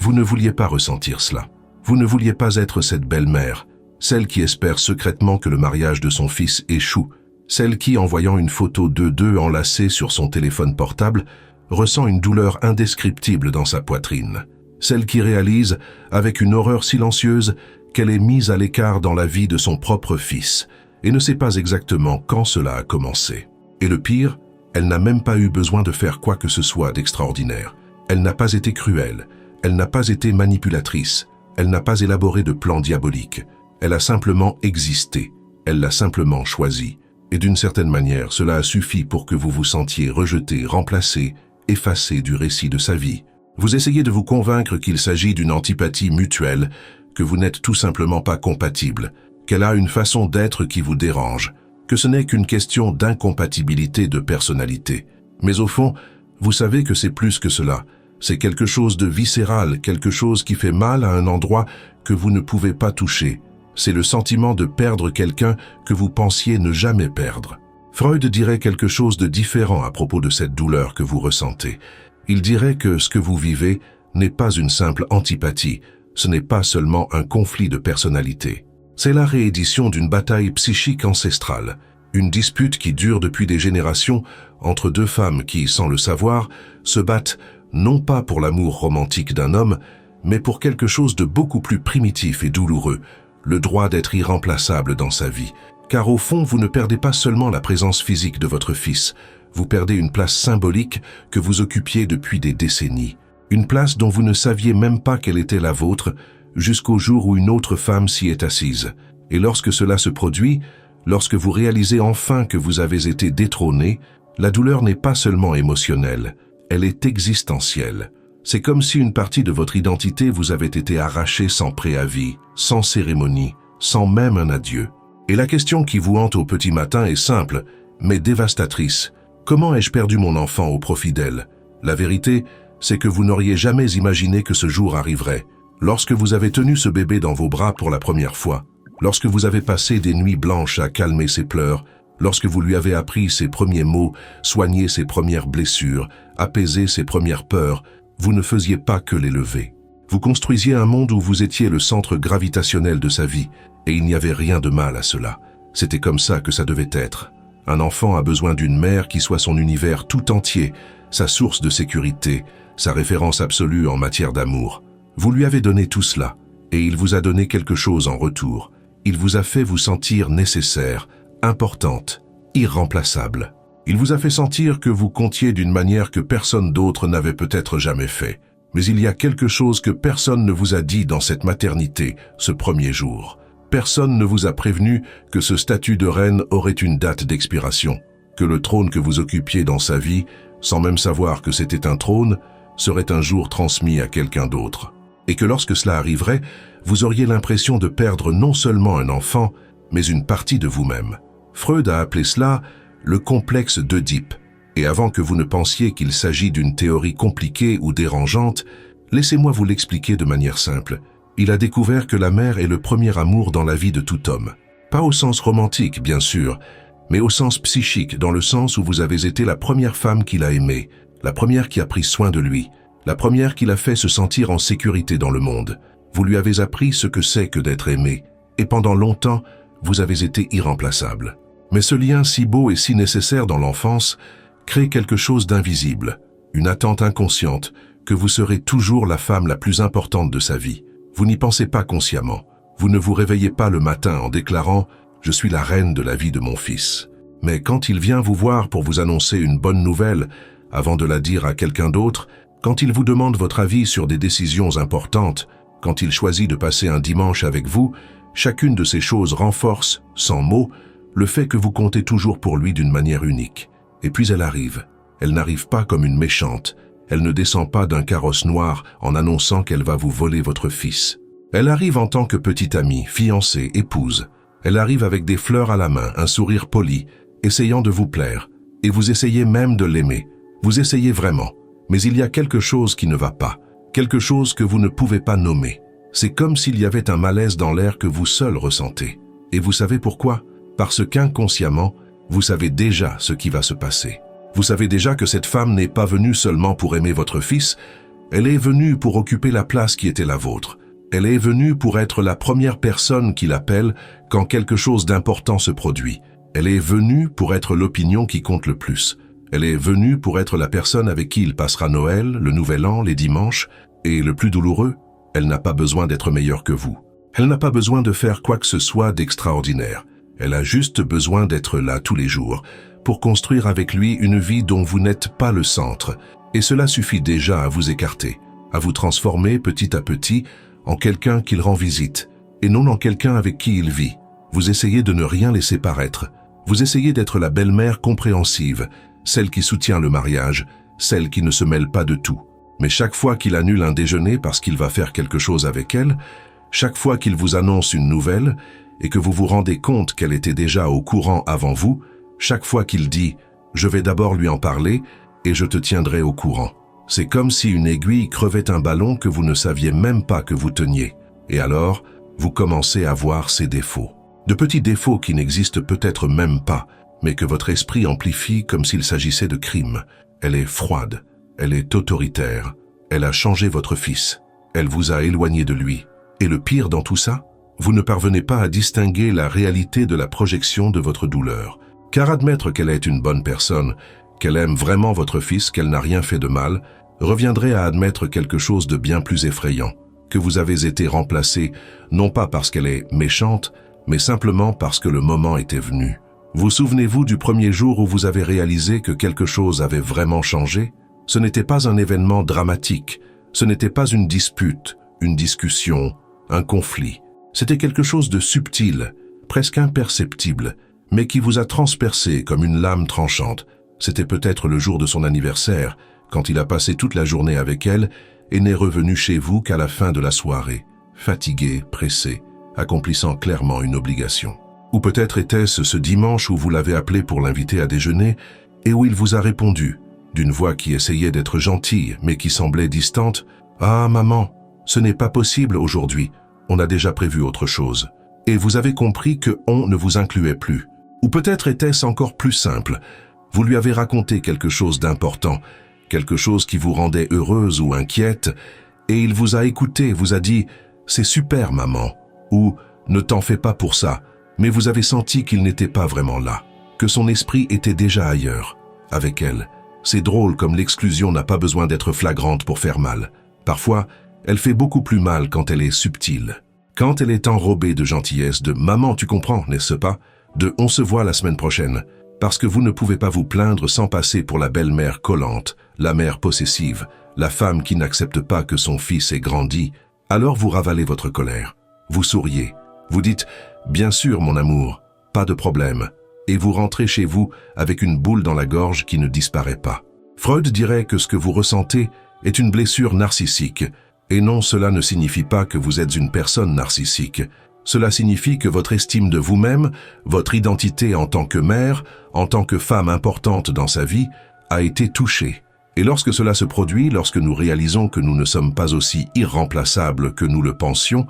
Vous ne vouliez pas ressentir cela. Vous ne vouliez pas être cette belle-mère, celle qui espère secrètement que le mariage de son fils échoue, celle qui, en voyant une photo d'eux deux enlacés sur son téléphone portable, ressent une douleur indescriptible dans sa poitrine. Celle qui réalise, avec une horreur silencieuse, qu'elle est mise à l'écart dans la vie de son propre fils, et ne sait pas exactement quand cela a commencé. Et le pire, elle n'a même pas eu besoin de faire quoi que ce soit d'extraordinaire. Elle n'a pas été cruelle, elle n'a pas été manipulatrice, elle n'a pas élaboré de plan diabolique. Elle a simplement existé, elle l'a simplement choisi. Et d'une certaine manière, cela a suffi pour que vous vous sentiez rejeté, remplacé, effacé du récit de sa vie. Vous essayez de vous convaincre qu'il s'agit d'une antipathie mutuelle, que vous n'êtes tout simplement pas compatible, qu'elle a une façon d'être qui vous dérange, que ce n'est qu'une question d'incompatibilité de personnalité. Mais au fond, vous savez que c'est plus que cela. C'est quelque chose de viscéral, quelque chose qui fait mal à un endroit que vous ne pouvez pas toucher. C'est le sentiment de perdre quelqu'un que vous pensiez ne jamais perdre. Freud dirait quelque chose de différent à propos de cette douleur que vous ressentez. Il dirait que ce que vous vivez n'est pas une simple antipathie, ce n'est pas seulement un conflit de personnalité. C'est la réédition d'une bataille psychique ancestrale, une dispute qui dure depuis des générations entre deux femmes qui, sans le savoir, se battent non pas pour l'amour romantique d'un homme, mais pour quelque chose de beaucoup plus primitif et douloureux, le droit d'être irremplaçable dans sa vie. Car au fond, vous ne perdez pas seulement la présence physique de votre fils, vous perdez une place symbolique que vous occupiez depuis des décennies. Une place dont vous ne saviez même pas qu'elle était la vôtre, jusqu'au jour où une autre femme s'y est assise. Et lorsque cela se produit, lorsque vous réalisez enfin que vous avez été détrôné, la douleur n'est pas seulement émotionnelle, elle est existentielle. C'est comme si une partie de votre identité vous avait été arrachée sans préavis, sans cérémonie, sans même un adieu. Et la question qui vous hante au petit matin est simple, mais dévastatrice. Comment ai-je perdu mon enfant au profit d'elle? La vérité, c'est que vous n'auriez jamais imaginé que ce jour arriverait. Lorsque vous avez tenu ce bébé dans vos bras pour la première fois, lorsque vous avez passé des nuits blanches à calmer ses pleurs, lorsque vous lui avez appris ses premiers mots, soigné ses premières blessures, apaisé ses premières peurs, vous ne faisiez pas que l'élever. Vous construisiez un monde où vous étiez le centre gravitationnel de sa vie, et il n'y avait rien de mal à cela. C'était comme ça que ça devait être. Un enfant a besoin d'une mère qui soit son univers tout entier, sa source de sécurité, sa référence absolue en matière d'amour. Vous lui avez donné tout cela, et il vous a donné quelque chose en retour. Il vous a fait vous sentir nécessaire, importante, irremplaçable. Il vous a fait sentir que vous comptiez d'une manière que personne d'autre n'avait peut-être jamais fait. Mais il y a quelque chose que personne ne vous a dit dans cette maternité, ce premier jour. Personne ne vous a prévenu que ce statut de reine aurait une date d'expiration, que le trône que vous occupiez dans sa vie, sans même savoir que c'était un trône, serait un jour transmis à quelqu'un d'autre. Et que lorsque cela arriverait, vous auriez l'impression de perdre non seulement un enfant, mais une partie de vous-même. Freud a appelé cela le complexe d'Œdipe. Et avant que vous ne pensiez qu'il s'agit d'une théorie compliquée ou dérangeante, laissez-moi vous l'expliquer de manière simple. Il a découvert que la mère est le premier amour dans la vie de tout homme. Pas au sens romantique, bien sûr, mais au sens psychique, dans le sens où vous avez été la première femme qu'il a aimée, la première qui a pris soin de lui, la première qui l'a fait se sentir en sécurité dans le monde. Vous lui avez appris ce que c'est que d'être aimé, et pendant longtemps, vous avez été irremplaçable. Mais ce lien si beau et si nécessaire dans l'enfance crée quelque chose d'invisible, une attente inconsciente, que vous serez toujours la femme la plus importante de sa vie. Vous n'y pensez pas consciemment. Vous ne vous réveillez pas le matin en déclarant « Je suis la reine de la vie de mon fils ». Mais quand il vient vous voir pour vous annoncer une bonne nouvelle, avant de la dire à quelqu'un d'autre, quand il vous demande votre avis sur des décisions importantes, quand il choisit de passer un dimanche avec vous, chacune de ces choses renforce, sans mots, le fait que vous comptez toujours pour lui d'une manière unique. Et puis elle arrive. Elle n'arrive pas comme une méchante. Elle ne descend pas d'un carrosse noir en annonçant qu'elle va vous voler votre fils. Elle arrive en tant que petite amie, fiancée, épouse. Elle arrive avec des fleurs à la main, un sourire poli, essayant de vous plaire. Et vous essayez même de l'aimer. Vous essayez vraiment. Mais il y a quelque chose qui ne va pas. Quelque chose que vous ne pouvez pas nommer. C'est comme s'il y avait un malaise dans l'air que vous seul ressentez. Et vous savez pourquoi? Parce qu'inconsciemment, vous savez déjà ce qui va se passer. Vous savez déjà que cette femme n'est pas venue seulement pour aimer votre fils, Elle est venue pour occuper la place qui était la vôtre. Elle est venue pour être la première personne qu'il appelle quand quelque chose d'important se produit. Elle est venue pour être l'opinion qui compte le plus. Elle est venue pour être la personne avec qui il passera Noël, le Nouvel An, les dimanches, et le plus douloureux, elle n'a pas besoin d'être meilleure que vous. Elle n'a pas besoin de faire quoi que ce soit d'extraordinaire. Elle a juste besoin d'être là tous les jours, pour construire avec lui une vie dont vous n'êtes pas le centre. Et cela suffit déjà à vous écarter, à vous transformer petit à petit en quelqu'un qu'il rend visite, et non en quelqu'un avec qui il vit. Vous essayez de ne rien laisser paraître. Vous essayez d'être la belle-mère compréhensive, celle qui soutient le mariage, celle qui ne se mêle pas de tout. Mais chaque fois qu'il annule un déjeuner parce qu'il va faire quelque chose avec elle, chaque fois qu'il vous annonce une nouvelle et que vous vous rendez compte qu'elle était déjà au courant avant vous, chaque fois qu'il dit « je vais d'abord lui en parler et je te tiendrai au courant », c'est comme si une aiguille crevait un ballon que vous ne saviez même pas que vous teniez. Et alors, vous commencez à voir ses défauts. De petits défauts qui n'existent peut-être même pas, mais que votre esprit amplifie comme s'il s'agissait de crimes. Elle est froide, elle est autoritaire, elle a changé votre fils, elle vous a éloigné de lui. Et le pire dans tout ça, vous ne parvenez pas à distinguer la réalité de la projection de votre douleur. Car admettre qu'elle est une bonne personne, qu'elle aime vraiment votre fils, qu'elle n'a rien fait de mal, reviendrait à admettre quelque chose de bien plus effrayant, que vous avez été remplacé, non pas parce qu'elle est méchante, mais simplement parce que le moment était venu. Vous souvenez-vous du premier jour où vous avez réalisé que quelque chose avait vraiment changé? Ce n'était pas un événement dramatique, ce n'était pas une dispute, une discussion, un conflit. C'était quelque chose de subtil, presque imperceptible, mais qui vous a transpercé comme une lame tranchante. C'était peut-être le jour de son anniversaire, quand il a passé toute la journée avec elle et n'est revenu chez vous qu'à la fin de la soirée, fatigué, pressé, accomplissant clairement une obligation. Ou peut-être était-ce ce dimanche où vous l'avez appelé pour l'inviter à déjeuner et où il vous a répondu, d'une voix qui essayait d'être gentille mais qui semblait distante, « Ah, maman, ce n'est pas possible aujourd'hui, on a déjà prévu autre chose. » Et vous avez compris que « on » ne vous incluait plus. Ou peut-être était-ce encore plus simple. Vous lui avez raconté quelque chose d'important, quelque chose qui vous rendait heureuse ou inquiète, et il vous a écouté, vous a dit « c'est super maman » ou « ne t'en fais pas pour ça », mais vous avez senti qu'il n'était pas vraiment là, que son esprit était déjà ailleurs, avec elle. C'est drôle comme l'exclusion n'a pas besoin d'être flagrante pour faire mal. Parfois, elle fait beaucoup plus mal quand elle est subtile. Quand elle est enrobée de gentillesse, de « maman, tu comprends, n'est-ce pas ?» de « on se voit la semaine prochaine », parce que vous ne pouvez pas vous plaindre sans passer pour la belle-mère collante, la mère possessive, la femme qui n'accepte pas que son fils ait grandi, alors vous ravalez votre colère. Vous souriez. Vous dites « bien sûr, mon amour, pas de problème », et vous rentrez chez vous avec une boule dans la gorge qui ne disparaît pas. Freud dirait que ce que vous ressentez est une blessure narcissique, et non, cela ne signifie pas que vous êtes une personne narcissique. Cela signifie que votre estime de vous-même, votre identité en tant que mère, en tant que femme importante dans sa vie, a été touchée. Et lorsque cela se produit, lorsque nous réalisons que nous ne sommes pas aussi irremplaçables que nous le pensions,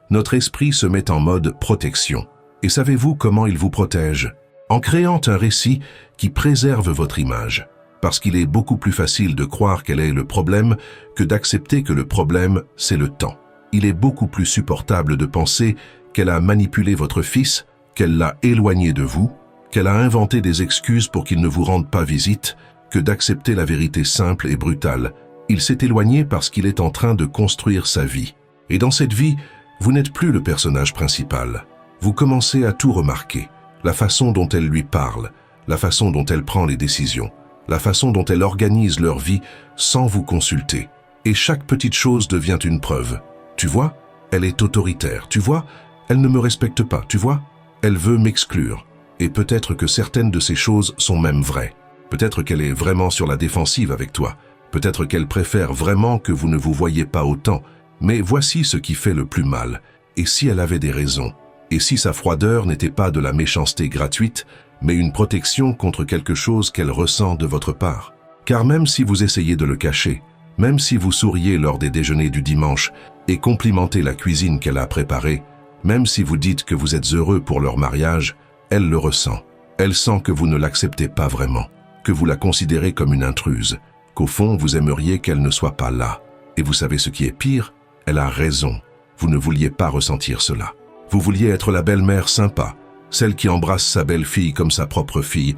notre esprit se met en mode protection. Et savez-vous comment il vous protège? En créant un récit qui préserve votre image. Parce qu'il est beaucoup plus facile de croire qu'elle est le problème que d'accepter que le problème, c'est le temps. Il est beaucoup plus supportable de penser qu'elle a manipulé votre fils, qu'elle l'a éloigné de vous, qu'elle a inventé des excuses pour qu'il ne vous rende pas visite, que d'accepter la vérité simple et brutale. Il s'est éloigné parce qu'il est en train de construire sa vie. Et dans cette vie, vous n'êtes plus le personnage principal. Vous commencez à tout remarquer. La façon dont elle lui parle, la façon dont elle prend les décisions, la façon dont elle organise leur vie sans vous consulter. Et chaque petite chose devient une preuve. Tu vois, elle est autoritaire. Tu vois, elle ne me respecte pas. Tu vois, elle veut m'exclure. Et peut-être que certaines de ces choses sont même vraies. Peut-être qu'elle est vraiment sur la défensive avec toi. Peut-être qu'elle préfère vraiment que vous ne vous voyiez pas autant. Mais voici ce qui fait le plus mal. Et si elle avait des raisons? Et si sa froideur n'était pas de la méchanceté gratuite, mais une protection contre quelque chose qu'elle ressent de votre part? Car même si vous essayez de le cacher, même si vous souriez lors des déjeuners du dimanche et complimentez la cuisine qu'elle a préparée, même si vous dites que vous êtes heureux pour leur mariage, elle le ressent. Elle sent que vous ne l'acceptez pas vraiment, que vous la considérez comme une intruse, qu'au fond vous aimeriez qu'elle ne soit pas là. Et vous savez ce qui est pire? Elle a raison. Vous ne vouliez pas ressentir cela. Vous vouliez être la belle-mère sympa, celle qui embrasse sa belle-fille comme sa propre fille,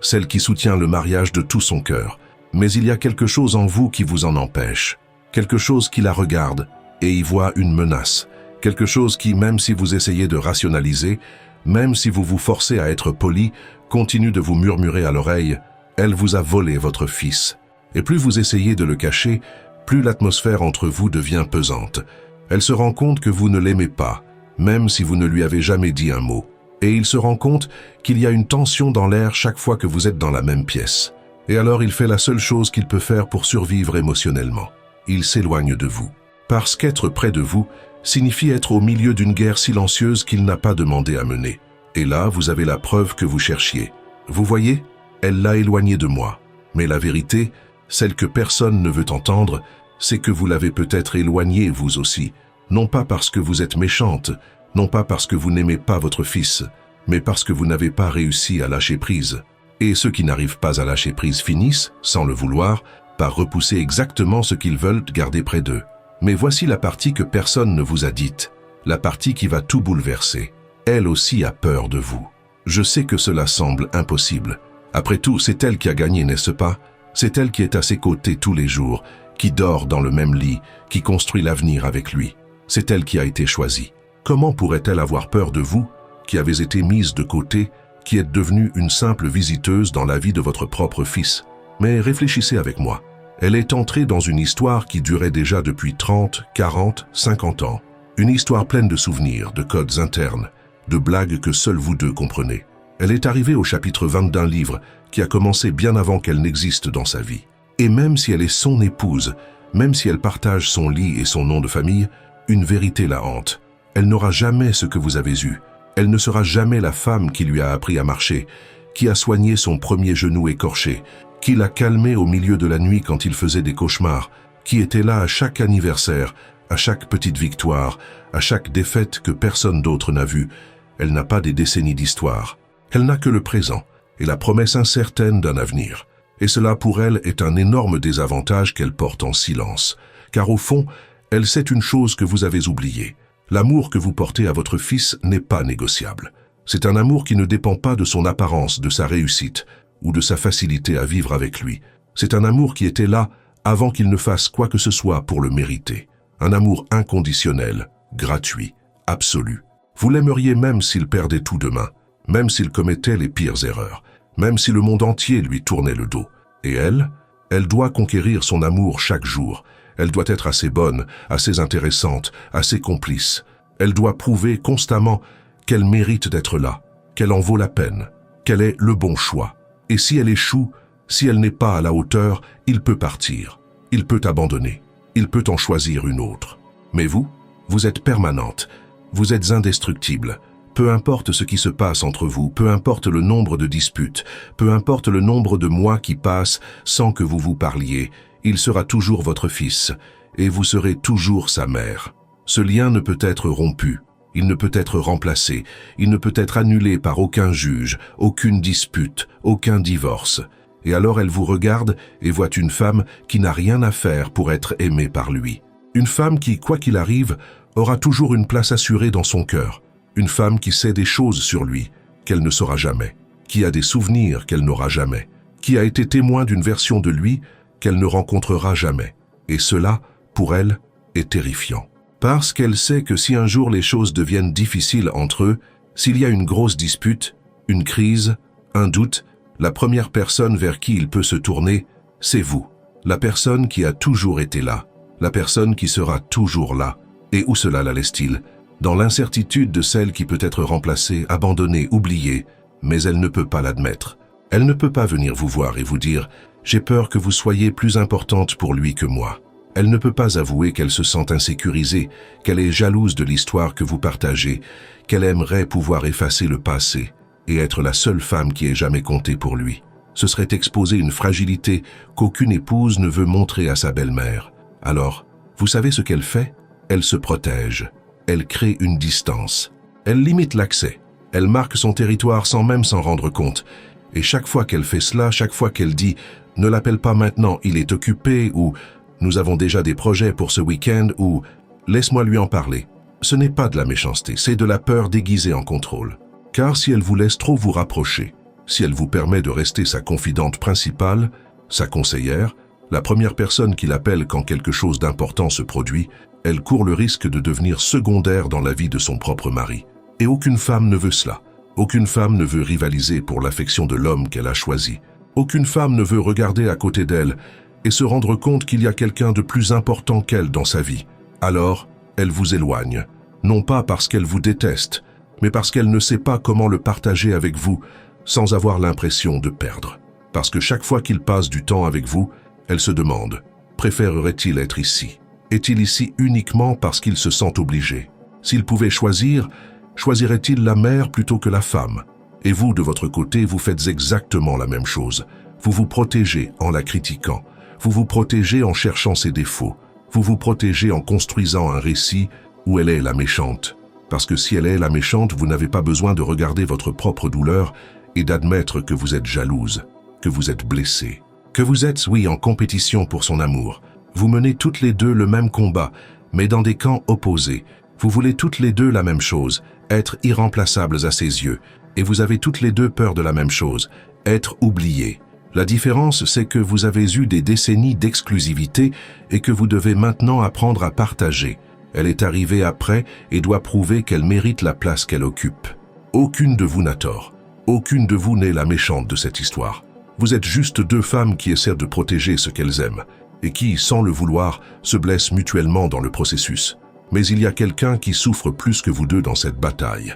celle qui soutient le mariage de tout son cœur. Mais il y a quelque chose en vous qui vous en empêche, quelque chose qui la regarde et y voit une menace, quelque chose qui, même si vous essayez de rationaliser, même si vous vous forcez à être poli, continue de vous murmurer à l'oreille « Elle vous a volé votre fils ». Et plus vous essayez de le cacher, plus l'atmosphère entre vous devient pesante. Elle se rend compte que vous ne l'aimez pas, même si vous ne lui avez jamais dit un mot. Et il se rend compte qu'il y a une tension dans l'air chaque fois que vous êtes dans la même pièce. Et alors il fait la seule chose qu'il peut faire pour survivre émotionnellement. Il s'éloigne de vous. Parce qu'être près de vous signifie être au milieu d'une guerre silencieuse qu'il n'a pas demandé à mener. Et là, vous avez la preuve que vous cherchiez. Vous voyez, elle l'a éloigné de moi. Mais la vérité, celle que personne ne veut entendre, c'est que vous l'avez peut-être éloignée vous aussi. Non pas parce que vous êtes méchante, non pas parce que vous n'aimez pas votre fils, mais parce que vous n'avez pas réussi à lâcher prise. Et ceux qui n'arrivent pas à lâcher prise finissent, sans le vouloir, par repousser exactement ce qu'ils veulent garder près d'eux. Mais voici la partie que personne ne vous a dite, la partie qui va tout bouleverser. Elle aussi a peur de vous. Je sais que cela semble impossible. Après tout, c'est elle qui a gagné, n'est-ce pas? C'est elle qui est à ses côtés tous les jours, qui dort dans le même lit, qui construit l'avenir avec lui. C'est elle qui a été choisie. Comment pourrait-elle avoir peur de vous, qui avez été mise de côté, qui êtes devenue une simple visiteuse dans la vie de votre propre fils? Mais réfléchissez avec moi. Elle est entrée dans une histoire qui durait déjà depuis 30, 40, 50 ans. Une histoire pleine de souvenirs, de codes internes, de blagues que seuls vous deux comprenez. Elle est arrivée au chapitre 20 d'un livre qui a commencé bien avant qu'elle n'existe dans sa vie. Et même si elle est son épouse, même si elle partage son lit et son nom de famille, une vérité la hante. Elle n'aura jamais ce que vous avez eu. Elle ne sera jamais la femme qui lui a appris à marcher, qui a soigné son premier genou écorché, qui l'a calmé au milieu de la nuit quand il faisait des cauchemars, qui était là à chaque anniversaire, à chaque petite victoire, à chaque défaite que personne d'autre n'a vue. Elle n'a pas des décennies d'histoire. Elle n'a que le présent et la promesse incertaine d'un avenir. Et cela pour elle est un énorme désavantage qu'elle porte en silence. Car au fond, elle sait une chose que vous avez oubliée. L'amour que vous portez à votre fils n'est pas négociable. C'est un amour qui ne dépend pas de son apparence, de sa réussite ou de sa facilité à vivre avec lui. C'est un amour qui était là avant qu'il ne fasse quoi que ce soit pour le mériter. Un amour inconditionnel, gratuit, absolu. Vous l'aimeriez même s'il perdait tout demain, même s'il commettait les pires erreurs, même si le monde entier lui tournait le dos. Et elle doit conquérir son amour chaque jour. Elle doit être assez bonne, assez intéressante, assez complice. Elle doit prouver constamment qu'elle mérite d'être là, qu'elle en vaut la peine, qu'elle est le bon choix. Et si elle échoue, si elle n'est pas à la hauteur, il peut partir, il peut abandonner, il peut en choisir une autre. Mais vous êtes permanente, vous êtes indestructible. Peu importe ce qui se passe entre vous, peu importe le nombre de disputes, peu importe le nombre de mois qui passent sans que vous vous parliez, il sera toujours votre fils, et vous serez toujours sa mère. Ce lien ne peut être rompu, il ne peut être remplacé, il ne peut être annulé par aucun juge, aucune dispute, aucun divorce. Et alors elle vous regarde et voit une femme qui n'a rien à faire pour être aimée par lui. Une femme qui, quoi qu'il arrive, aura toujours une place assurée dans son cœur. Une femme qui sait des choses sur lui qu'elle ne saura jamais, qui a des souvenirs qu'elle n'aura jamais, qui a été témoin d'une version de lui qu'elle ne rencontrera jamais. Et cela, pour elle, est terrifiant. Parce qu'elle sait que si un jour les choses deviennent difficiles entre eux, s'il y a une grosse dispute, une crise, un doute, la première personne vers qui il peut se tourner, c'est vous. La personne qui a toujours été là, la personne qui sera toujours là. Et où cela la laisse-t-il? Dans l'incertitude de celle qui peut être remplacée, abandonnée, oubliée, mais elle ne peut pas l'admettre. Elle ne peut pas venir vous voir et vous dire « J'ai peur que vous soyez plus importante pour lui que moi ». Elle ne peut pas avouer qu'elle se sent insécurisée, qu'elle est jalouse de l'histoire que vous partagez, qu'elle aimerait pouvoir effacer le passé et être la seule femme qui ait jamais compté pour lui. Ce serait exposer une fragilité qu'aucune épouse ne veut montrer à sa belle-mère. Alors, vous savez ce qu'elle fait? Elle se protège. Elle crée une distance. Elle limite l'accès. Elle marque son territoire sans même s'en rendre compte. Et chaque fois qu'elle fait cela, chaque fois qu'elle dit « Ne l'appelle pas maintenant, il est occupé » ou Nous avons déjà des projets pour ce week-end ou laisse-moi lui en parler. Ce n'est pas de la méchanceté, c'est de la peur déguisée en contrôle. Car si elle vous laisse trop vous rapprocher, si elle vous permet de rester sa confidente principale, sa conseillère, la première personne qu'il appelle quand quelque chose d'important se produit, elle court le risque de devenir secondaire dans la vie de son propre mari. Et aucune femme ne veut cela. Aucune femme ne veut rivaliser pour l'affection de l'homme qu'elle a choisi. Aucune femme ne veut regarder à côté d'elle et se rendre compte qu'il y a quelqu'un de plus important qu'elle dans sa vie. Alors, elle vous éloigne. Non pas parce qu'elle vous déteste, mais parce qu'elle ne sait pas comment le partager avec vous sans avoir l'impression de perdre. Parce que chaque fois qu'il passe du temps avec vous, elle se demande, préférerait-il être ici? Est-il ici uniquement parce qu'il se sent obligé? S'il pouvait choisir, choisirait-il la mère plutôt que la femme? Et vous, de votre côté, vous faites exactement la même chose. Vous vous protégez en la critiquant. Vous vous protégez en cherchant ses défauts. Vous vous protégez en construisant un récit où elle est la méchante. Parce que si elle est la méchante, vous n'avez pas besoin de regarder votre propre douleur et d'admettre que vous êtes jalouse, que vous êtes blessée, que vous êtes, oui, en compétition pour son amour. Vous menez toutes les deux le même combat, mais dans des camps opposés. Vous voulez toutes les deux la même chose, être irremplaçables à ses yeux, et vous avez toutes les deux peur de la même chose, être oubliées. La différence, c'est que vous avez eu des décennies d'exclusivité et que vous devez maintenant apprendre à partager. Elle est arrivée après et doit prouver qu'elle mérite la place qu'elle occupe. Aucune de vous n'a tort. Aucune de vous n'est la méchante de cette histoire. Vous êtes juste deux femmes qui essaient de protéger ce qu'elles aiment et qui, sans le vouloir, se blessent mutuellement dans le processus. Mais il y a quelqu'un qui souffre plus que vous deux dans cette bataille.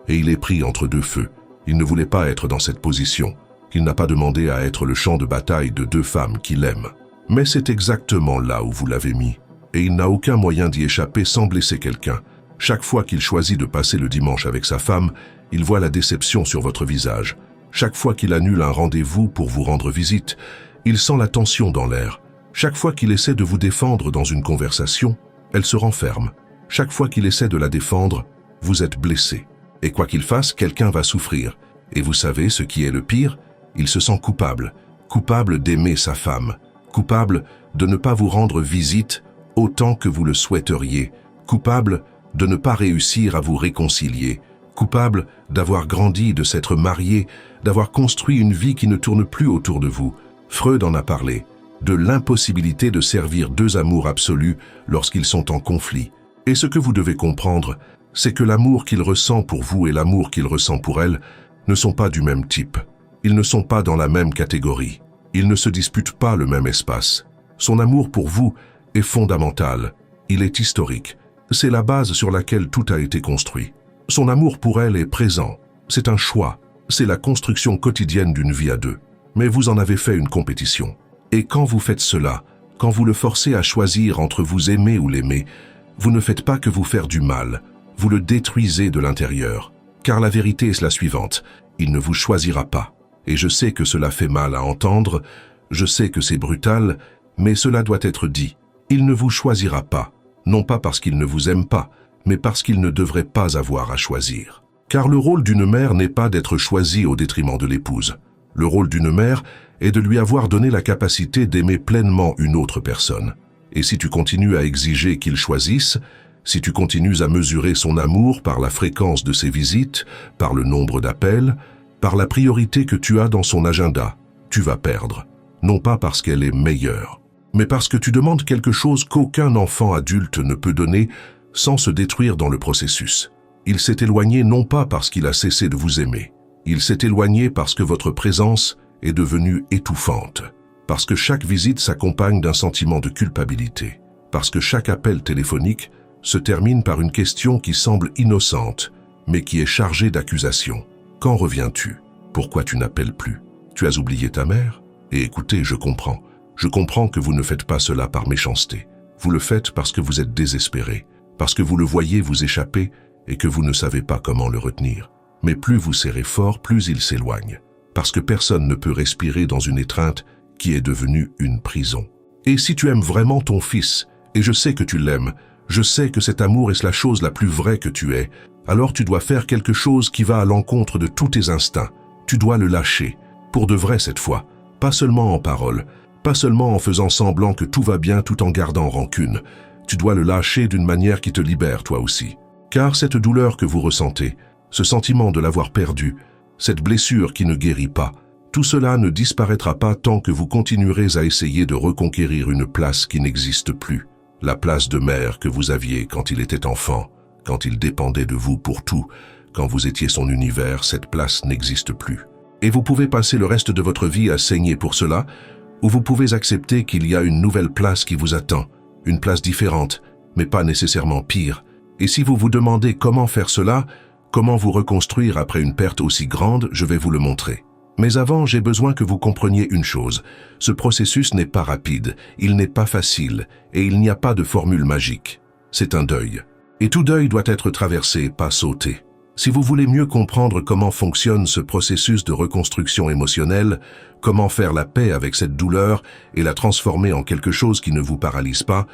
Et il est pris entre deux feux. Il ne voulait pas être dans cette position. Il n'a pas demandé à être le champ de bataille de deux femmes qu'il aime. Mais c'est exactement là où vous l'avez mis. Et il n'a aucun moyen d'y échapper sans blesser quelqu'un. Chaque fois qu'il choisit de passer le dimanche avec sa femme, il voit la déception sur votre visage. Chaque fois qu'il annule un rendez-vous pour vous rendre visite, il sent la tension dans l'air. Chaque fois qu'il essaie de vous défendre dans une conversation, elle se renferme. Chaque fois qu'il essaie de la défendre, vous êtes blessé. Et quoi qu'il fasse, quelqu'un va souffrir. Et vous savez ce qui est le pire? Il se sent coupable. Coupable d'aimer sa femme. Coupable de ne pas vous rendre visite autant que vous le souhaiteriez. Coupable de ne pas réussir à vous réconcilier. Coupable d'avoir grandi, de s'être marié, d'avoir construit une vie qui ne tourne plus autour de vous. Freud en a parlé. De l'impossibilité de servir deux amours absolus lorsqu'ils sont en conflit. Et ce que vous devez comprendre, c'est que l'amour qu'il ressent pour vous et l'amour qu'il ressent pour elle ne sont pas du même type. Ils ne sont pas dans la même catégorie. Ils ne se disputent pas le même espace. Son amour pour vous est fondamental. Il est historique. C'est la base sur laquelle tout a été construit. Son amour pour elle est présent. C'est un choix. C'est la construction quotidienne d'une vie à deux. Mais vous en avez fait une compétition. Et quand vous faites cela, quand vous le forcez à choisir entre vous aimer ou l'aimer, vous ne faites pas que vous faire du mal, vous le détruisez de l'intérieur. Car la vérité est la suivante, il ne vous choisira pas. Et je sais que cela fait mal à entendre, je sais que c'est brutal, mais cela doit être dit. Il ne vous choisira pas, non pas parce qu'il ne vous aime pas, mais parce qu'il ne devrait pas avoir à choisir. Car le rôle d'une mère n'est pas d'être choisie au détriment de l'épouse. Le rôle d'une mère est de lui avoir donné la capacité d'aimer pleinement une autre personne. Et si tu continues à exiger qu'il choisisse, si tu continues à mesurer son amour par la fréquence de ses visites, par le nombre d'appels, par la priorité que tu as dans son agenda, tu vas perdre. Non pas parce qu'elle est meilleure, mais parce que tu demandes quelque chose qu'aucun enfant adulte ne peut donner sans se détruire dans le processus. Il s'est éloigné non pas parce qu'il a cessé de vous aimer. Il s'est éloigné parce que votre présence est devenue étouffante. Parce que chaque visite s'accompagne d'un sentiment de culpabilité. Parce que chaque appel téléphonique se termine par une question qui semble innocente, mais qui est chargée d'accusations. Quand reviens-tu? Pourquoi tu n'appelles plus? Tu as oublié ta mère? Et écoutez, je comprends. Je comprends que vous ne faites pas cela par méchanceté. Vous le faites parce que vous êtes désespéré, parce que vous le voyez vous échapper et que vous ne savez pas comment le retenir. Mais plus vous serrez fort, plus il s'éloigne. Parce que personne ne peut respirer dans une étreinte qui est devenue une prison. Et si tu aimes vraiment ton fils, et je sais que tu l'aimes, je sais que cet amour est la chose la plus vraie que tu aies, alors tu dois faire quelque chose qui va à l'encontre de tous tes instincts. Tu dois le lâcher, pour de vrai cette fois, pas seulement en parole, pas seulement en faisant semblant que tout va bien tout en gardant rancune. Tu dois le lâcher d'une manière qui te libère toi aussi. Car cette douleur que vous ressentez, ce sentiment de l'avoir perdu, cette blessure qui ne guérit pas, tout cela ne disparaîtra pas tant que vous continuerez à essayer de reconquérir une place qui n'existe plus. La place de mère que vous aviez quand il était enfant, quand il dépendait de vous pour tout, quand vous étiez son univers, cette place n'existe plus. Et vous pouvez passer le reste de votre vie à saigner pour cela, ou vous pouvez accepter qu'il y a une nouvelle place qui vous attend, une place différente, mais pas nécessairement pire. Et si vous vous demandez comment faire cela, comment vous reconstruire après une perte aussi grande, je vais vous le montrer. Mais avant, j'ai besoin que vous compreniez une chose. Ce processus n'est pas rapide, il n'est pas facile, et il n'y a pas de formule magique. C'est un deuil. Et tout deuil doit être traversé, pas sauté. Si vous voulez mieux comprendre comment fonctionne ce processus de reconstruction émotionnelle, comment faire la paix avec cette douleur et la transformer en quelque chose qui ne vous paralyse pas,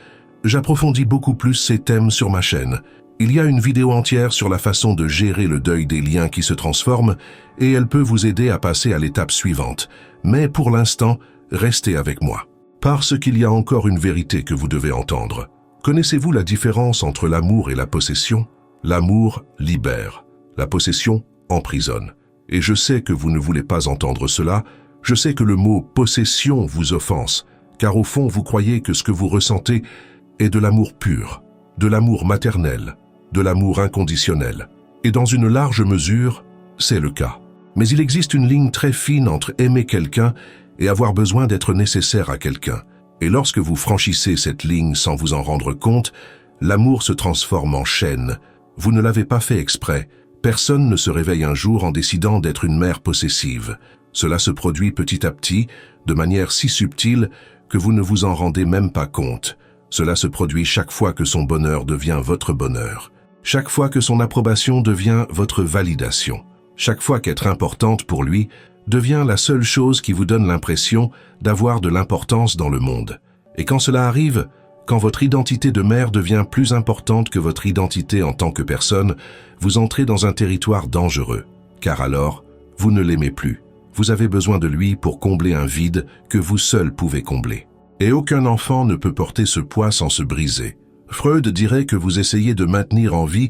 j'approfondis beaucoup plus ces thèmes sur ma chaîne. Il y a une vidéo entière sur la façon de gérer le deuil des liens qui se transforment et elle peut vous aider à passer à l'étape suivante. Mais pour l'instant, restez avec moi. Parce qu'il y a encore une vérité que vous devez entendre. Connaissez-vous la différence entre l'amour et la possession? L'amour libère. La possession emprisonne. Et je sais que vous ne voulez pas entendre cela, je sais que le mot « possession » vous offense, car au fond vous croyez que ce que vous ressentez est de l'amour pur, de l'amour maternel, de l'amour inconditionnel. Et dans une large mesure, c'est le cas. Mais il existe une ligne très fine entre aimer quelqu'un et avoir besoin d'être nécessaire à quelqu'un. Et lorsque vous franchissez cette ligne sans vous en rendre compte, l'amour se transforme en chaîne. Vous ne l'avez pas fait exprès. Personne ne se réveille un jour en décidant d'être une mère possessive. Cela se produit petit à petit, de manière si subtile que vous ne vous en rendez même pas compte. Cela se produit chaque fois que son bonheur devient votre bonheur. Chaque fois que son approbation devient votre validation. Chaque fois qu'être importante pour lui devient la seule chose qui vous donne l'impression d'avoir de l'importance dans le monde. Et quand cela arrive, quand votre identité de mère devient plus importante que votre identité en tant que personne, vous entrez dans un territoire dangereux. Car alors, vous ne l'aimez plus. Vous avez besoin de lui pour combler un vide que vous seul pouvez combler. Et aucun enfant ne peut porter ce poids sans se briser. Freud dirait que vous essayez de maintenir en vie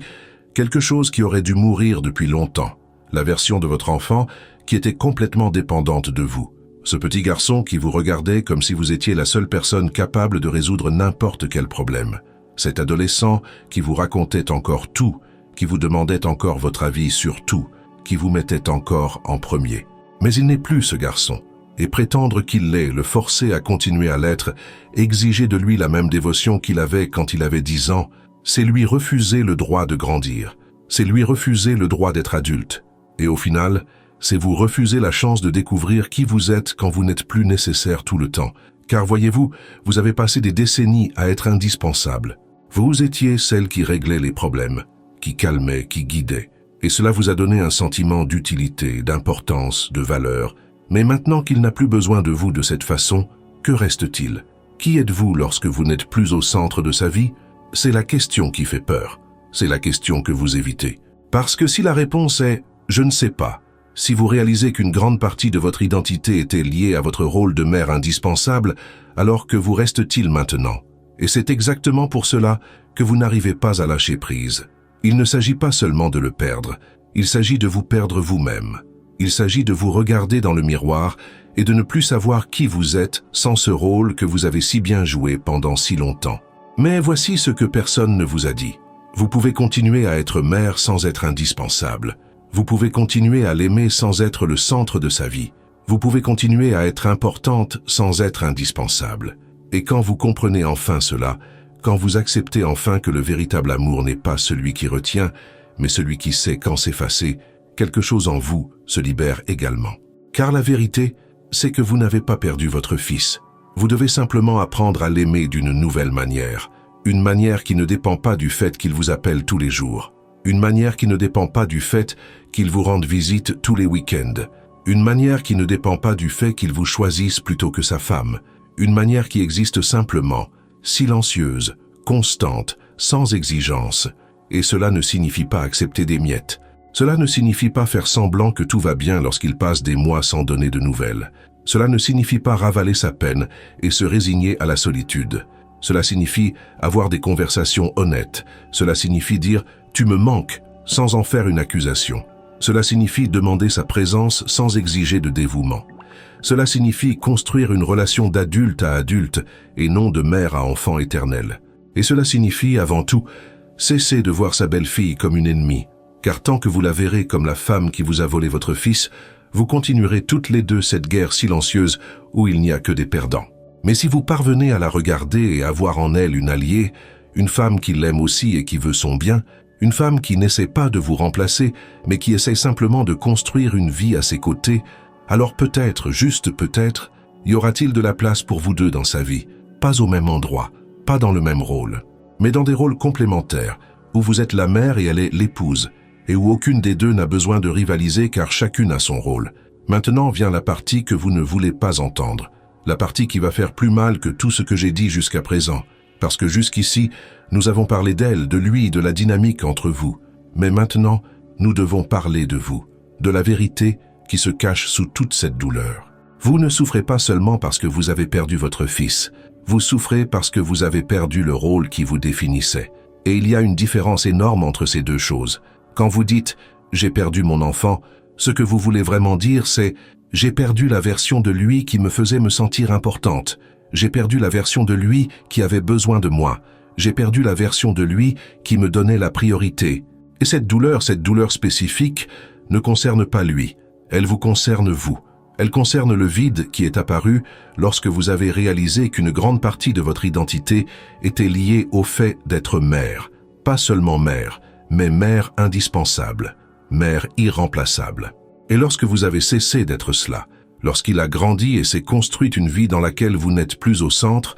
quelque chose qui aurait dû mourir depuis longtemps. La version de votre enfant qui était complètement dépendante de vous. Ce petit garçon qui vous regardait comme si vous étiez la seule personne capable de résoudre n'importe quel problème. Cet adolescent qui vous racontait encore tout, qui vous demandait encore votre avis sur tout, qui vous mettait encore en premier. Mais il n'est plus ce garçon. Et prétendre qu'il l'est, le forcer à continuer à l'être, exiger de lui la même dévotion qu'il avait quand il avait 10 ans, c'est lui refuser le droit de grandir. C'est lui refuser le droit d'être adulte. Et au final, c'est vous refuser la chance de découvrir qui vous êtes quand vous n'êtes plus nécessaire tout le temps. Car voyez-vous, vous avez passé des décennies à être indispensable. Vous étiez celle qui réglait les problèmes, qui calmait, qui guidait. Et cela vous a donné un sentiment d'utilité, d'importance, de valeur. Mais maintenant qu'il n'a plus besoin de vous de cette façon, que reste-t-il? Qui êtes-vous lorsque vous n'êtes plus au centre de sa vie? C'est la question qui fait peur. C'est la question que vous évitez. Parce que si la réponse est « je ne sais pas », si vous réalisez qu'une grande partie de votre identité était liée à votre rôle de mère indispensable, alors que vous reste-t-il maintenant? Et c'est exactement pour cela que vous n'arrivez pas à lâcher prise. Il ne s'agit pas seulement de le perdre, il s'agit de vous perdre vous-même. Il s'agit de vous regarder dans le miroir et de ne plus savoir qui vous êtes sans ce rôle que vous avez si bien joué pendant si longtemps. Mais voici ce que personne ne vous a dit. Vous pouvez continuer à être mère sans être indispensable. Vous pouvez continuer à l'aimer sans être le centre de sa vie. Vous pouvez continuer à être importante sans être indispensable. Et quand vous comprenez enfin cela, quand vous acceptez enfin que le véritable amour n'est pas celui qui retient, mais celui qui sait quand s'effacer, quelque chose en vous se libère également. Car la vérité, c'est que vous n'avez pas perdu votre fils. Vous devez simplement apprendre à l'aimer d'une nouvelle manière. Une manière qui ne dépend pas du fait qu'il vous appelle tous les jours. Une manière qui ne dépend pas du fait qu'il vous rende visite tous les week-ends. Une manière qui ne dépend pas du fait qu'il vous choisisse plutôt que sa femme. Une manière qui existe simplement, silencieuse, constante, sans exigence. Et cela ne signifie pas accepter des miettes. Cela ne signifie pas faire semblant que tout va bien lorsqu'il passe des mois sans donner de nouvelles. Cela ne signifie pas ravaler sa peine et se résigner à la solitude. Cela signifie avoir des conversations honnêtes. Cela signifie dire « tu me manques » sans en faire une accusation. Cela signifie demander sa présence sans exiger de dévouement. Cela signifie construire une relation d'adulte à adulte et non de mère à enfant éternel. Et cela signifie, avant tout, cesser de voir sa belle-fille comme une ennemie, car tant que vous la verrez comme la femme qui vous a volé votre fils, vous continuerez toutes les deux cette guerre silencieuse où il n'y a que des perdants. Mais si vous parvenez à la regarder et à voir en elle une alliée, une femme qui l'aime aussi et qui veut son bien, une femme qui n'essaie pas de vous remplacer, mais qui essaie simplement de construire une vie à ses côtés, alors peut-être, juste peut-être, y aura-t-il de la place pour vous deux dans sa vie, pas au même endroit, pas dans le même rôle, mais dans des rôles complémentaires, où vous êtes la mère et elle est l'épouse, et où aucune des deux n'a besoin de rivaliser car chacune a son rôle. Maintenant vient la partie que vous ne voulez pas entendre, la partie qui va faire plus mal que tout ce que j'ai dit jusqu'à présent, parce que jusqu'ici, nous avons parlé d'elle, de lui, de la dynamique entre vous. Mais maintenant, nous devons parler de vous, de la vérité qui se cache sous toute cette douleur. Vous ne souffrez pas seulement parce que vous avez perdu votre fils, vous souffrez parce que vous avez perdu le rôle qui vous définissait. Et il y a une différence énorme entre ces deux choses. Quand vous dites « j'ai perdu mon enfant », ce que vous voulez vraiment dire c'est « j'ai perdu la version de lui qui me faisait me sentir importante ». J'ai perdu la version de lui qui avait besoin de moi. J'ai perdu la version de lui qui me donnait la priorité. Et cette douleur spécifique, ne concerne pas lui. Elle vous concerne vous. Elle concerne le vide qui est apparu lorsque vous avez réalisé qu'une grande partie de votre identité était liée au fait d'être mère. Pas seulement mère, mais mère indispensable, mère irremplaçable. Et lorsque vous avez cessé d'être cela, lorsqu'il a grandi et s'est construite une vie dans laquelle vous n'êtes plus au centre,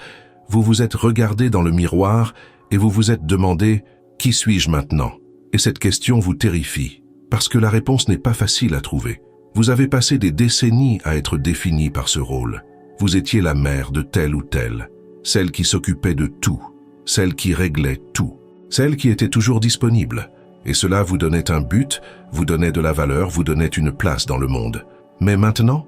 vous vous êtes regardé dans le miroir et vous vous êtes demandé « Qui suis-je maintenant ?» Et cette question vous terrifie, parce que la réponse n'est pas facile à trouver. Vous avez passé des décennies à être défini par ce rôle. Vous étiez la mère de tel ou tel, celle qui s'occupait de tout, celle qui réglait tout, celle qui était toujours disponible. Et cela vous donnait un but, vous donnait de la valeur, vous donnait une place dans le monde. Mais maintenant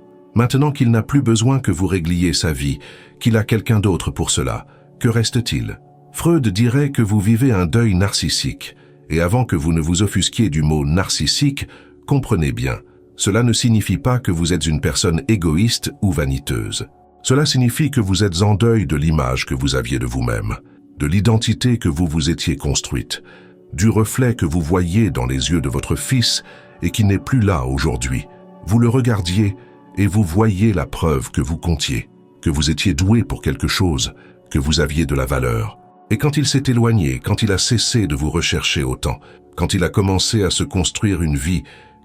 qu'il n'a plus besoin que vous régliez sa vie, qu'il a quelqu'un d'autre pour cela, que reste-t-il? Freud dirait que vous vivez un deuil narcissique. Et avant que vous ne vous offusquiez du mot narcissique, comprenez bien, cela ne signifie pas que vous êtes une personne égoïste ou vaniteuse. Cela signifie que vous êtes en deuil de l'image que vous aviez de vous-même, de l'identité que vous vous étiez construite, du reflet que vous voyez dans les yeux de votre fils et qui n'est plus là aujourd'hui. Vous le regardiez et vous voyez la preuve que vous comptiez, que vous étiez doué pour quelque chose, que vous aviez de la valeur. Et quand il s'est éloigné, quand il a cessé de vous rechercher autant, quand il a commencé à se construire une vie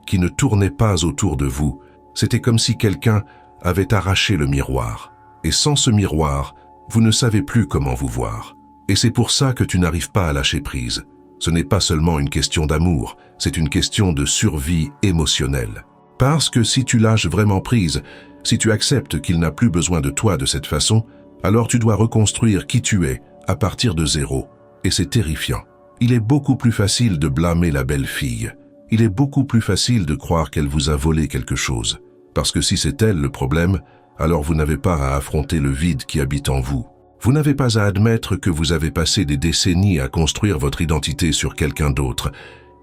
qui ne tournait pas autour de vous, c'était comme si quelqu'un avait arraché le miroir. Et sans ce miroir, vous ne savez plus comment vous voir. Et c'est pour ça que tu n'arrives pas à lâcher prise. Ce n'est pas seulement une question d'amour, c'est une question de survie émotionnelle. Parce que si tu lâches vraiment prise, si tu acceptes qu'il n'a plus besoin de toi de cette façon, alors tu dois reconstruire qui tu es à partir de zéro. Et c'est terrifiant. Il est beaucoup plus facile de blâmer la belle-fille. Il est beaucoup plus facile de croire qu'elle vous a volé quelque chose. Parce que si c'est elle le problème, alors vous n'avez pas à affronter le vide qui habite en vous. Vous n'avez pas à admettre que vous avez passé des décennies à construire votre identité sur quelqu'un d'autre,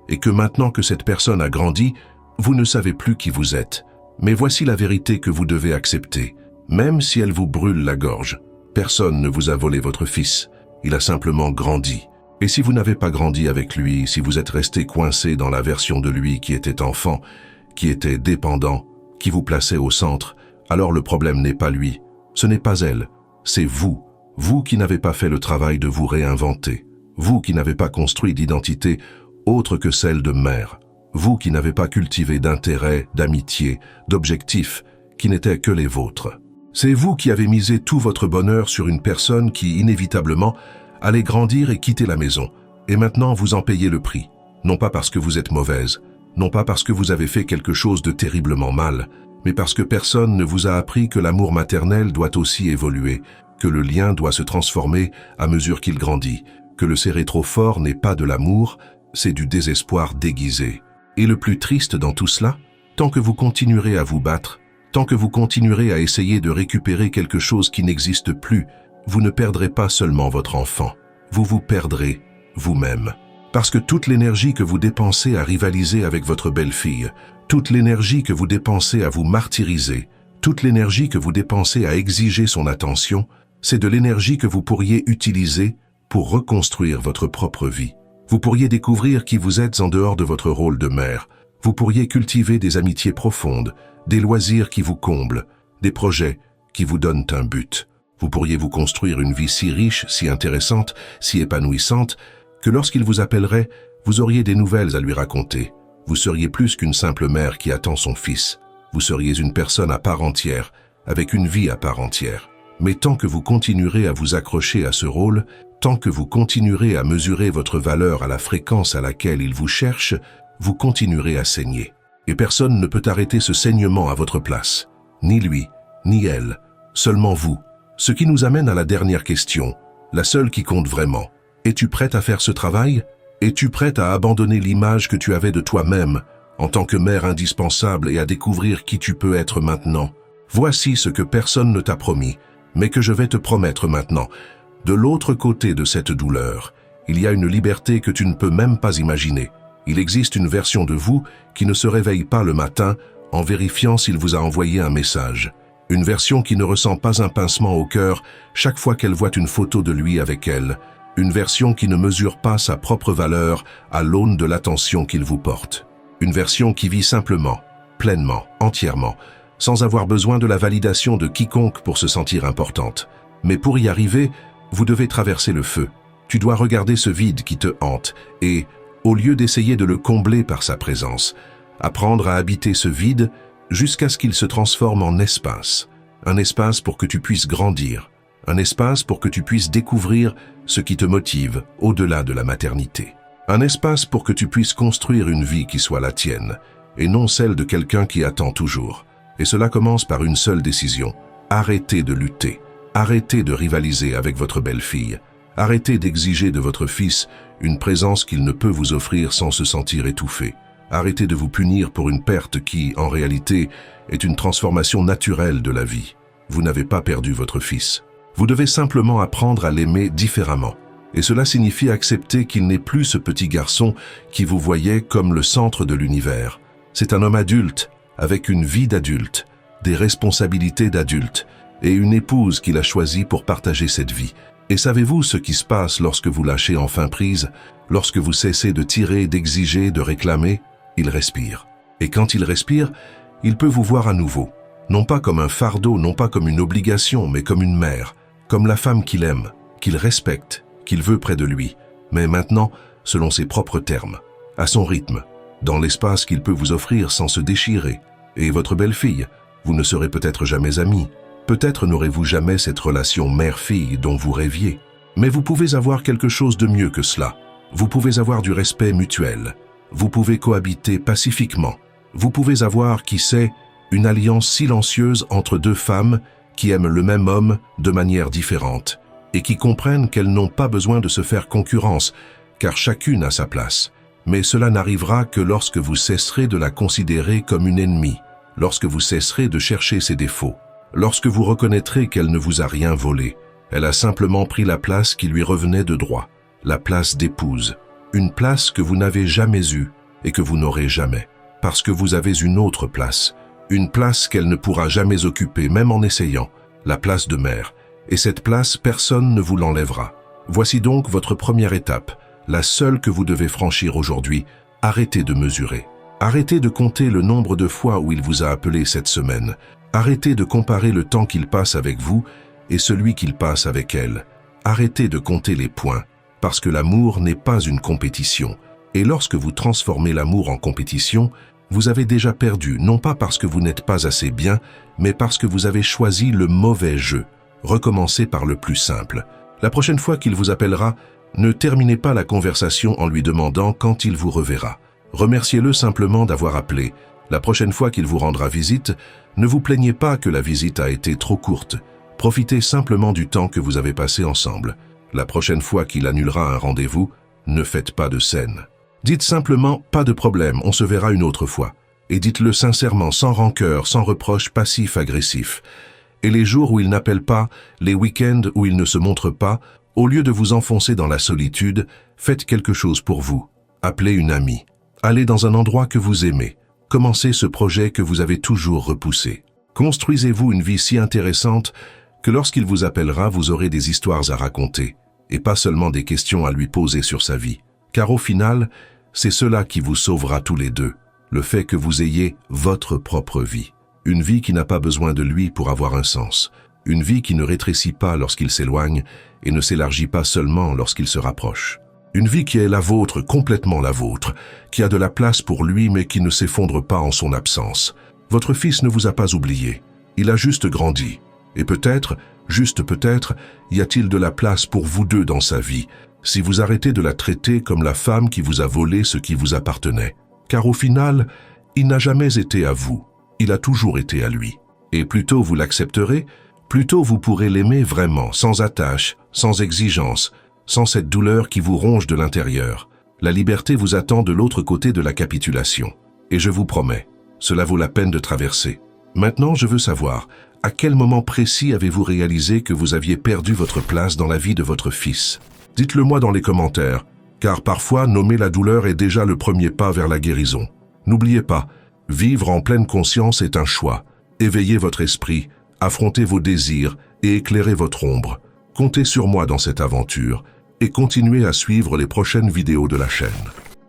et que maintenant que cette personne a grandi, vous ne savez plus qui vous êtes. Mais voici la vérité que vous devez accepter, même si elle vous brûle la gorge. Personne ne vous a volé votre fils, il a simplement grandi. Et si vous n'avez pas grandi avec lui, si vous êtes resté coincé dans la version de lui qui était enfant, qui était dépendant, qui vous plaçait au centre, alors le problème n'est pas lui, ce n'est pas elle, c'est vous. Vous qui n'avez pas fait le travail de vous réinventer. Vous qui n'avez pas construit d'identité autre que celle de mère. Vous qui n'avez pas cultivé d'intérêt, d'amitié, d'objectifs qui n'étaient que les vôtres. C'est vous qui avez misé tout votre bonheur sur une personne qui, inévitablement, allait grandir et quitter la maison. Et maintenant, vous en payez le prix. Non pas parce que vous êtes mauvaise, non pas parce que vous avez fait quelque chose de terriblement mal, mais parce que personne ne vous a appris que l'amour maternel doit aussi évoluer, que le lien doit se transformer à mesure qu'il grandit, que le serrer trop fort n'est pas de l'amour, c'est du désespoir déguisé. Et le plus triste dans tout cela, tant que vous continuerez à vous battre, Tant que vous continuerez à essayer de récupérer quelque chose qui n'existe plus, vous ne perdrez pas seulement votre enfant, vous vous perdrez vous-même. Parce que toute l'énergie que vous dépensez à rivaliser avec votre belle-fille, toute l'énergie que vous dépensez à vous martyriser, toute l'énergie que vous dépensez à exiger son attention, c'est de l'énergie que vous pourriez utiliser pour reconstruire votre propre vie. Vous pourriez découvrir qui vous êtes en dehors de votre rôle de mère. Vous pourriez cultiver des amitiés profondes, des loisirs qui vous comblent, des projets qui vous donnent un but. Vous pourriez vous construire une vie si riche, si intéressante, si épanouissante, que lorsqu'il vous appellerait, vous auriez des nouvelles à lui raconter. Vous seriez plus qu'une simple mère qui attend son fils. Vous seriez une personne à part entière, avec une vie à part entière. Mais tant que vous continuerez à vous accrocher à ce rôle, tant que vous continuerez à mesurer votre valeur à la fréquence à laquelle il vous cherche, vous continuerez à saigner. Et personne ne peut arrêter ce saignement à votre place. Ni lui, ni elle, seulement vous. Ce qui nous amène à la dernière question, la seule qui compte vraiment. Es-tu prête à faire ce travail? Es-tu prête à abandonner l'image que tu avais de toi-même en tant que mère indispensable et à découvrir qui tu peux être maintenant? Voici ce que personne ne t'a promis, mais que je vais te promettre maintenant. De l'autre côté de cette douleur, il y a une liberté que tu ne peux même pas imaginer. Il existe une version de vous qui ne se réveille pas le matin en vérifiant s'il vous a envoyé un message. Une version qui ne ressent pas un pincement au cœur chaque fois qu'elle voit une photo de lui avec elle. Une version qui ne mesure pas sa propre valeur à l'aune de l'attention qu'il vous porte. Une version qui vit simplement, pleinement, entièrement, sans avoir besoin de la validation de quiconque pour se sentir importante. Mais pour y arriver, vous devez traverser le feu. Tu dois regarder ce vide qui te hante et, au lieu d'essayer de le combler par sa présence, apprendre à habiter ce vide jusqu'à ce qu'il se transforme en espace. Un espace pour que tu puisses grandir. Un espace pour que tu puisses découvrir ce qui te motive au-delà de la maternité. Un espace pour que tu puisses construire une vie qui soit la tienne, et non celle de quelqu'un qui attend toujours. Et cela commence par une seule décision. Arrêtez de lutter. Arrêtez de rivaliser avec votre belle-fille. Arrêtez d'exiger de votre fils une présence qu'il ne peut vous offrir sans se sentir étouffé. Arrêtez de vous punir pour une perte qui, en réalité, est une transformation naturelle de la vie. Vous n'avez pas perdu votre fils. Vous devez simplement apprendre à l'aimer différemment. Et cela signifie accepter qu'il n'est plus ce petit garçon qui vous voyait comme le centre de l'univers. C'est un homme adulte, avec une vie d'adulte, des responsabilités d'adulte, et une épouse qu'il a choisie pour partager cette vie. Et savez-vous ce qui se passe lorsque vous lâchez enfin prise, lorsque vous cessez de tirer, d'exiger, de réclamer? Il respire. Et quand il respire, il peut vous voir à nouveau. Non pas comme un fardeau, non pas comme une obligation, mais comme une mère, comme la femme qu'il aime, qu'il respecte, qu'il veut près de lui, mais maintenant selon ses propres termes, à son rythme, dans l'espace qu'il peut vous offrir sans se déchirer. Et votre belle-fille, vous ne serez peut-être jamais amis, peut-être n'aurez-vous jamais cette relation mère-fille dont vous rêviez, mais vous pouvez avoir quelque chose de mieux que cela. Vous pouvez avoir du respect mutuel, vous pouvez cohabiter pacifiquement, vous pouvez avoir, qui sait, une alliance silencieuse entre deux femmes qui aiment le même homme de manière différente et qui comprennent qu'elles n'ont pas besoin de se faire concurrence, car chacune a sa place. Mais cela n'arrivera que lorsque vous cesserez de la considérer comme une ennemie, lorsque vous cesserez de chercher ses défauts, lorsque vous reconnaîtrez qu'elle ne vous a rien volé. Elle a simplement pris la place qui lui revenait de droit, la place d'épouse, une place que vous n'avez jamais eue et que vous n'aurez jamais, parce que vous avez une autre place, une place qu'elle ne pourra jamais occuper, même en essayant, la place de mère. Et cette place, personne ne vous l'enlèvera. Voici donc votre première étape, la seule que vous devez franchir aujourd'hui. Arrêtez de mesurer. Arrêtez de compter le nombre de fois où il vous a appelé cette semaine. Arrêtez de comparer le temps qu'il passe avec vous et celui qu'il passe avec elle. Arrêtez de compter les points, parce que l'amour n'est pas une compétition. Et lorsque vous transformez l'amour en compétition, vous avez déjà perdu, non pas parce que vous n'êtes pas assez bien, mais parce que vous avez choisi le mauvais jeu. Recommencez par le plus simple. La prochaine fois qu'il vous appellera, ne terminez pas la conversation en lui demandant quand il vous reverra. Remerciez-le simplement d'avoir appelé. La prochaine fois qu'il vous rendra visite, ne vous plaignez pas que la visite a été trop courte. Profitez simplement du temps que vous avez passé ensemble. La prochaine fois qu'il annulera un rendez-vous, ne faites pas de scène. Dites simplement « pas de problème, on se verra une autre fois ». Et dites-le sincèrement, sans rancœur, sans reproche passif-agressif. Et les jours où il n'appelle pas, les week-ends où il ne se montre pas, au lieu de vous enfoncer dans la solitude, faites quelque chose pour vous. Appelez une amie. Allez dans un endroit que vous aimez. Commencez ce projet que vous avez toujours repoussé. Construisez-vous une vie si intéressante que lorsqu'il vous appellera, vous aurez des histoires à raconter, et pas seulement des questions à lui poser sur sa vie. Car au final, c'est cela qui vous sauvera tous les deux, le fait que vous ayez votre propre vie. Une vie qui n'a pas besoin de lui pour avoir un sens. Une vie qui ne rétrécit pas lorsqu'il s'éloigne et ne s'élargit pas seulement lorsqu'il se rapproche. Une vie qui est la vôtre, complètement la vôtre, qui a de la place pour lui mais qui ne s'effondre pas en son absence. Votre fils ne vous a pas oublié, il a juste grandi. Et peut-être, juste peut-être, y a-t-il de la place pour vous deux dans sa vie, si vous arrêtez de la traiter comme la femme qui vous a volé ce qui vous appartenait. Car au final, il n'a jamais été à vous, il a toujours été à lui. Et plus tôt vous l'accepterez, plus tôt vous pourrez l'aimer vraiment, sans attache, sans exigence, sans cette douleur qui vous ronge de l'intérieur. La liberté vous attend de l'autre côté de la capitulation. Et je vous promets, cela vaut la peine de traverser. Maintenant, je veux savoir, à quel moment précis avez-vous réalisé que vous aviez perdu votre place dans la vie de votre fils? Dites-le moi dans les commentaires, car parfois nommer la douleur est déjà le premier pas vers la guérison. N'oubliez pas, vivre en pleine conscience est un choix. Éveillez votre esprit, affrontez vos désirs et éclairez votre ombre. Comptez sur moi dans cette aventure et continuez à suivre les prochaines vidéos de la chaîne.